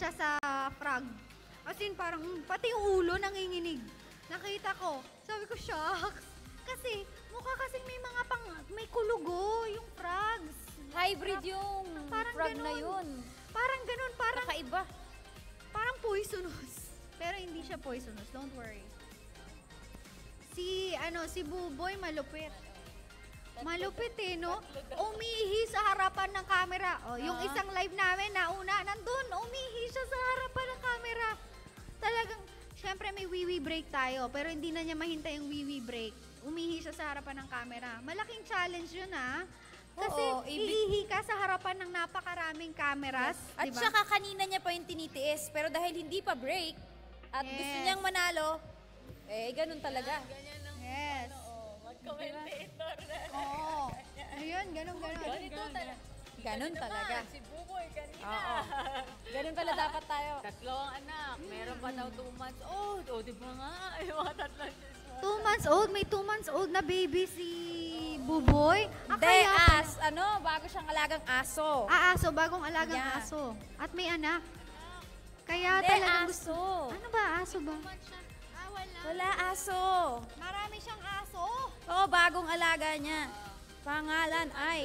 siya sa frog. As in, parang pati yung ulo nanginginig. Nakita ko. Sabi ko, shucks. Kasi, mukha kasing may kulugo yung frogs. Hybrid yung Parang frog na ganun. yun. Parang ganun, parang Kakaiba. poisonous. Pero hindi siya poisonous, don't worry. Si Buboy malupit. Malupit no? Umihi sa harapan ng camera. Yung isang live namin, nauna, nandun, umihi siya sa harapan ng camera. Talagang, syempre may wee-wee break tayo, pero hindi na niya mahintay yung wee-wee break. Umihi siya sa harapan ng camera. Malaking challenge yun Kasi iihi ka sa harapan ng napakaraming cameras, At diba? saka kanina niya pa yung tinitiis, pero dahil hindi pa break, at gusto niyang manalo, ganun talaga. Yes. Mag-commentator na. Oo. Ayun, ganun. Ganun talaga. Si Buboy kanina. Oo. Ganun pala dapat tayo. Tatlong anak. Meron pa daw 2 months old. O, di ba nga? Ay, mga tatlong 2 months old, may 2 months old na baby si Buboy. Bago siyang alagang aso. Aso, bagong alagang Yeah. aso. At may anak. Kaya Hindi, talagang aso. Ano ba, aso ba? Wala aso. Marami siyang aso. Oo, bagong alaga niya. Pangalan ay...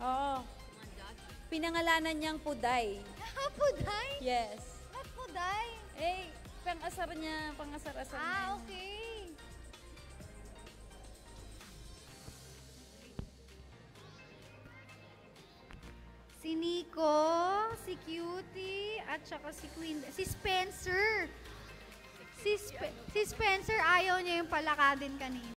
Oo. Pinangalanan niyang Puday. Puday? Yes. Ba't Puday? Pangasar niya, pangasar-asar niya. Okay. Si Nico, si Cutie, at saka si Queen, si Spencer. Si Spencer ayaw niya yung palakadin kanina.